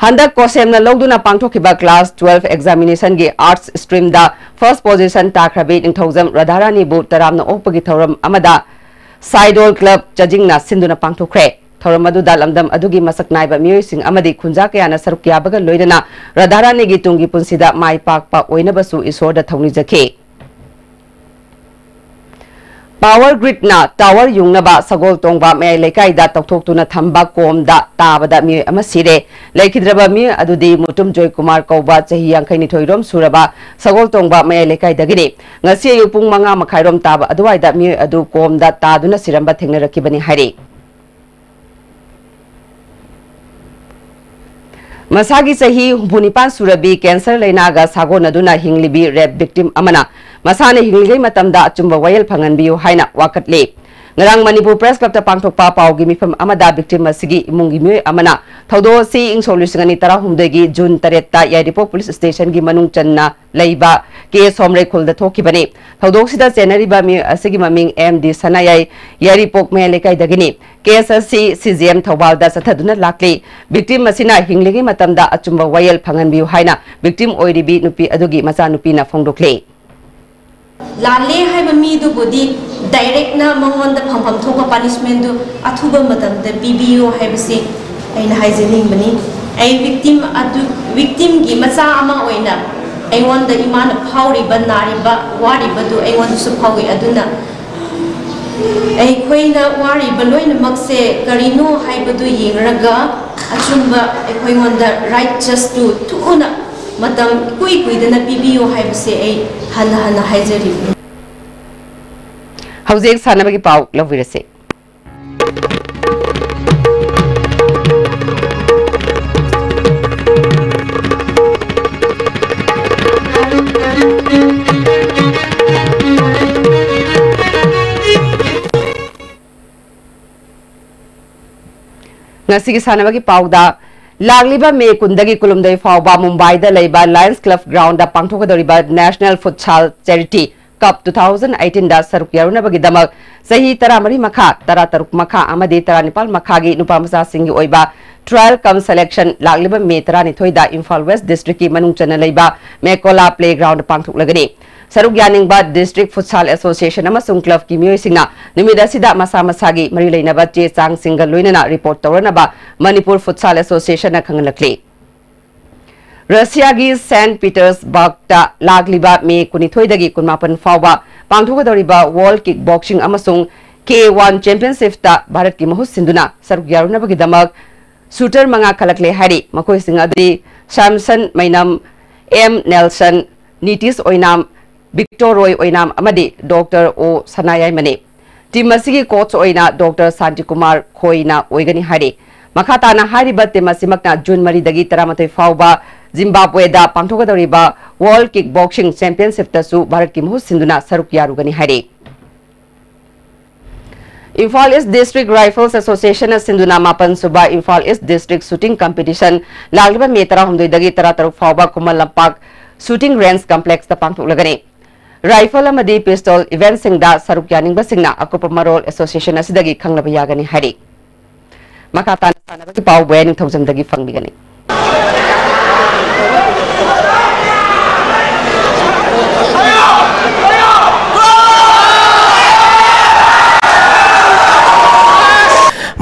Handak Kosemna Logduna Pangthokiba Class 12 Examination की Arts Stream दा First Position ताखरबे निंगथौजम राधारानी बु तरामना ओपगी थौरम अमदा Sidol Club Jajingna Sinduna Pangthokre थौरम अदुदा लमदम अदुगी मसक नाइबा मियोइसिंग अमदी खुंजा कयाना सरुक याबगा लोइदना राधारानी की तुंगी पुंसिदा माई पाकपा ओइनबसु ईश्वरदा थौनिजखे Power grid na tower yung naba sagol tongba may lekay da toktuktuna thamba kom da tabada mi amasire lekidraba mi adudi mutum Joy Kumar Kauba chahi yangkai ni thoirom suraba sagol tongba may lekay dagini ngasi yupung mga makhairom taba aduwai da mi adu kom da taduna siramba thengnarakibani hari Masagi sahi Bunipan Surabi cancer lenaga sago naduna hinglibi rape victim amana masane hingligai matamda achumba wayel phangan biu haina wakatle ngarang Manipur Press Club ta pangthokpa paugi mifam amada victim masigi imungi myoy amana thodo si ing solution tara humdegi June 8 ta Yaripo police station gi manung channa leiba ke somre khulda thokibani thodo sida chenari ba mi asigi maming MD Sanayai Yaripo me lekai dagini KSC CGM Thobal da sathaduna lakli victim masina hingligi matamda achumba wayel phangan biu haina victim oiribi nupi adugi macha nupi na phongdokle लाले है बमी दो बुद्धि direct ना मंगों the फंफम थोका punishment दो अथुबा मतम the बीबीओ है बसे ऐ ना हाइजेनिंग बनी ऐ विक्टिम की मचा अमा ओइना ऐ वन द इमान फाउरी बनारी बा वारी बदु ऐ वन सु फाउरी अदुना ऐ खोइना वारी बलोइन मक्से करिनो है बदु यिंगरगा अचुंबा ऐ खोइ वन द राइट जस्ट टू थुना मतम कुई दना पीबीओ हाइबसे ए हना हाइजरी हौजेक सानबगी पाउ लविरसे ngasi सानबगी पाउदा Lagliba me kundagi kulumdai fauba Mumbai da leiba Lions Club ground da pangthokadoriba National Futsal Charity Cup 2018 da saruk yaruna bagidamak sahi taramari makha tara taruk makha amadi tara nipal makha gi nupa masa singi oiba trial cum selection lagliba me taranithoida Imphal West District ki manung chana leiba Mekola Playground pangthuk lagani saruk yaningba District Futsal Association amasung club ki miyoi singna numida sida masa masagi mari leinaba che chang single loinana report tawranaba Manipur Futsal Association na khangalakli Russia gi St Petersburg ta lagliba me kunithoidagi kunmapan fawba pangthugadoriba World Kickboxing amasung K1 Championship ta Bharat ki mahus sinduna saruk yarunabagi damak shooter manga khalakle hari makoi singa di Samson Mainam M Nelson Nitis Oinam Victor Roy Oinam amadi Dr. O Sanayai Mane team asigi coach oina Dr. Sanji Kumar Khoina oigani hari makata na hari ba team asimakna June mari dagi taramatoi fawba Zimbabwe da pangthogadoriba World Kickboxing Championship ta su Bharat ki mahus sinduna saruk yarugani hari Imphal East District Rifles Association Sinduna Mapan Suba Imphal East District Shooting Competition Lagliba Metara Humdoi Dagi Tara Taruk Fawba Kumal Lampak Shooting Range Complex ta pangthuk lagani Rifle amadi pistol event singda saruk yaning basingna Akupa Marol Association asidagi khanglaba yagani hari Makata sana bagi pau buening thousand dagi fangbigani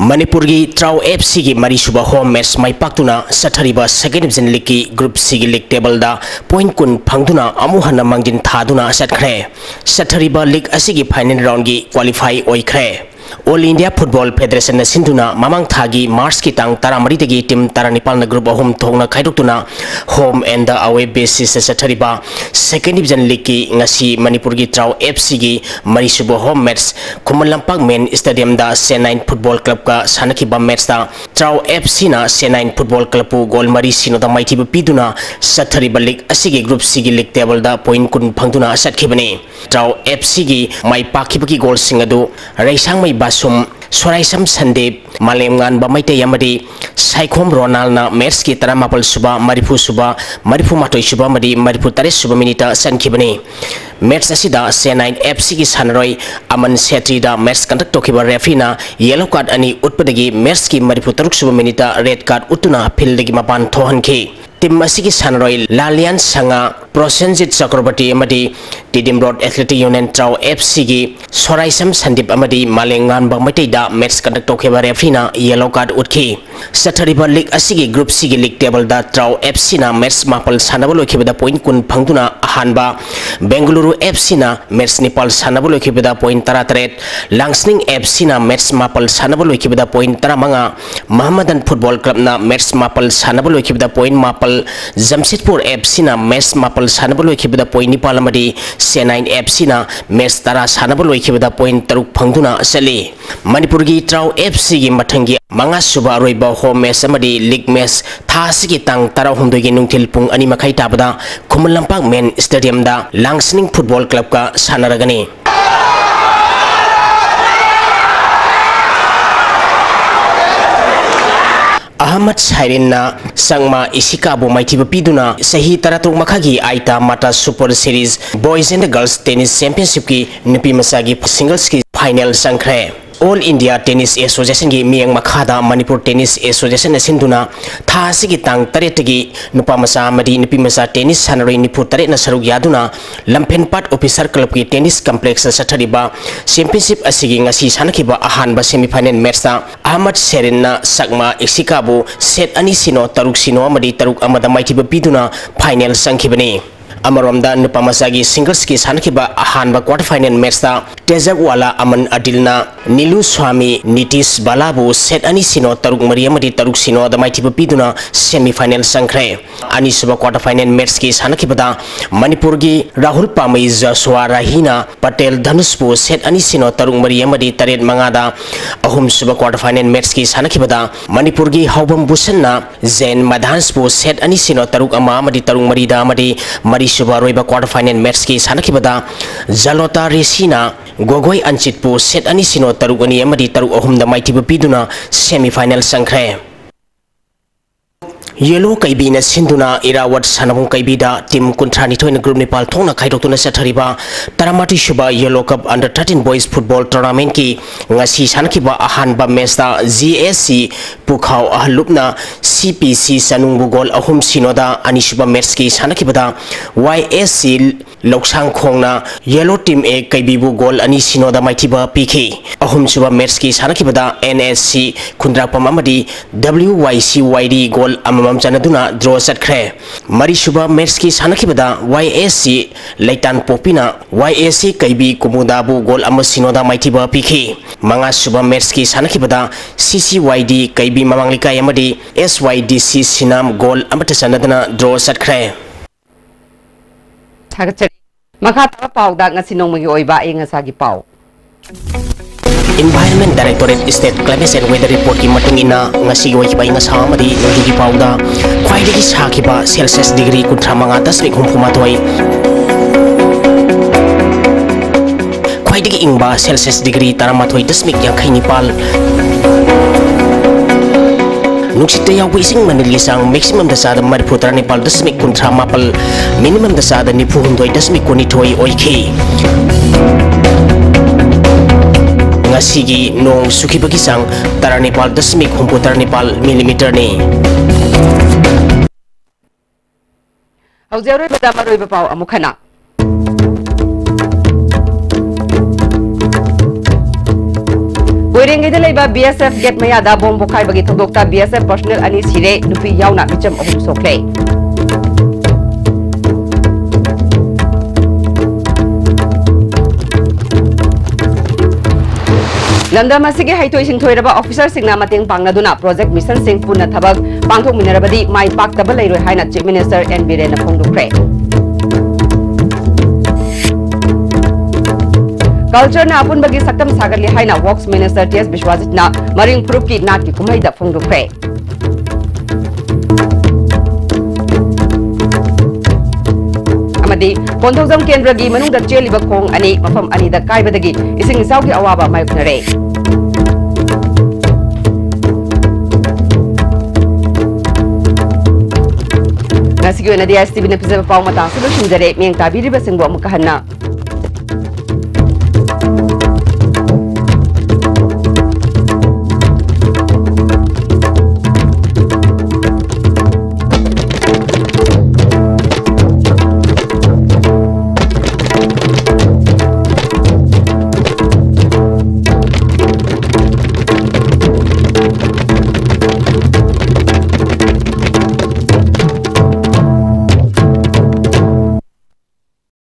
Manipur gi Trau FC gi Marisuba home match mai paktuna Sathariba second division league ki group C gi league table da point kun phangduna amuhana mangjin thaduna satkhre Sathariba league asigi final round gi qualify oikhre All India Football Federation na sinduna mamang thagi March ki tang taramari degi team taranipal na group ahum thongna khaidokuna home and the away basis Sathariba second division league ki ngasi Manipur gi Trau FC gi Marisuba home match Kumalampak main stadium da C9 football club ka sanakiba match da Trau FC na C9 football club pu goal mari sino da maiti piduna Sathariba league asigi group C gi league table da point kun phangduna satkibani Trau FC gi mai pakibaki goal singadu raisang mai basum Soraisam Sandip Malemngan Bamaite Yamadi Saikom Ronald na match ki taramapal suba Maripu matoi suba madi Maripu taris suba minita sankibani match asida C9 FC ki sanroi Aman Setri da match conduct tokiba refina yellow card ani utpadagi match ki Maripu taruk suba minita red card utuna field dagi mapan thohan ki Tim masiki sanroi Lalian Sanga Prosenjit Chakrabarti amadi Tidim Road Athletic Union Trau FC gi Soraisam Sandip amadi Malengan Bamaite da match conduct tokiba refina yellow card utki Sathariba league asigi group C gi league table da Trau FC na match mapal sanabolo kibada point kun phangduna ahanba Bengaluru FC na match Nepal sanabolo kibada point taratret Langsning FC na match mapal sanabolo kibada point taramanga Mahamadan Football Club na match mapal sanabolo kibada point mapal Jamshedpur FC na match mapal sanabolo kibada point Nepal amadi C9 FC na match tara sanabolo kibada point taruk phangduna sali Manipur gi Trau FC gi mathangi manga suba roiba home match amadi league match thasigi tang tara humdoi gi nungthil pung ani makhai tabada Khumlampak main stadium da Langsning Football Club ka sanaragani Ahmad Sairin na sangma isika bu maitiba piduna sahi taratuk makhagi aita mata super series boys and girls tennis championship ki nupi masagi singles ki final sangkhre All India Tennis Association gi miyang makhada Manipur Tennis Association sinduna thasi gi tang taretagi nupa masa madi nupi masa tennis sanaroi nipu taret na saruk yaduna Lampenpat Officer Club ki tennis complex Sathariba championship asigi ngasi sanakiba ahanba semifinal match ta Ahmad Serin na sakma isikabu set ani sino taruk sino amadi taruk amada maitiba piduna final sangkhibani Amaramda Nupamasagi singles ki sanakiba ahanba quarter final match ta Tezagwala Aman Adilna Nilu Swami Nitis Balabu set ani sino taruk Mariamadi taruk sino da maitiba piduna semi final sangkhre ani suba quarter final match ki sanakiba da Manipur gi Rahul Pamai Joshua Rahina Patel Dhanuspu set ani sino taruk Mariamadi taret mangada ahum suba quarter final match ki sanakiba da Manipur gi Haubam Busanna Zen Madhanspu set ani sino taruk ama amadi taruk Marida amadi Mari suba roiba quarter final match ki sanakibada Jalota Resina Gogoi Anchitpu set ani sino taruk ani amadi taruk ahum da maitiba piduna semi final sangkhre Yellow Kaibina Sinduna Irawat Sanamung Kaibida Team Kuntrani to in group Nepal Tona Kaitotuna Satariba Taramati Shuba Yellow Cup Under 13 Boys Football Tournament ki ngasi Sanakiba Ahanba Mesta GSC Pukau Ahalupna CPC Sanung Bugol Ahum Sinoda Anishuba Merski Sanakibada YSC Loksang Kongna Yellow Team A Kaibibu Gol Ani Sinoda Maitiba PK Ahum Shuba Merski Sanakibada NSC Kundrapa Mamadi WYCYD Gol Amam Janaduna draw Satkre Marishuba Merski Sanakibada YSC Laitan Popina YSC Kaibi Kumudabu Gol Amasinoda Maitiba PK Manga Suba Merski Sanakibada CCYD Kaibi Mamanglika Yamadi SYDC Sinam Gol Amatasanadana draw Satkre Makata pau da ngasinong magi oiba ay ngasagi pau. Environment Directorate State Climate and Weather Report ki matungina ngasi oiba nga sama di ngi pau da khwaidagi sakiba Celsius degree kuntra manga 10.8 khwaidagi ingba Celsius degree taramathoi 10.9 Nuksita yaw wising manilisang maximum dasada Manipuri Nepal 10.8 minimum dasada ni puhundoy 10.2 oike ngasigi nong sukibagisang tara Nepal 10.8 Nepal millimeter ni Hauzeroy badamaroy bapaw amukhana Koireng ida leba BSF get mayada bombo khai bagi thogdokta BSF personnel ani sire nupi yauna bicham ahum sokle Lamda masige haitoi sing thoiraba officer singna mateng pangnaduna project mission sing puna thabak pangthok minarabadi mai pak tabal leiroi haina chief minister N Birena phongdukre Culture na apun bagi saktam sagarli haina Works Minister TS Bishwajit na maring proof ki nat ki kumai da phongdukre amadi ponthojam kendra gi manung da cheliba khong ani mafam ani da kaibadagi ising isau ki awaba mayuknare Nasigi na DSTV na pizza pau mata solution jare meng tabiri basingbo amukahana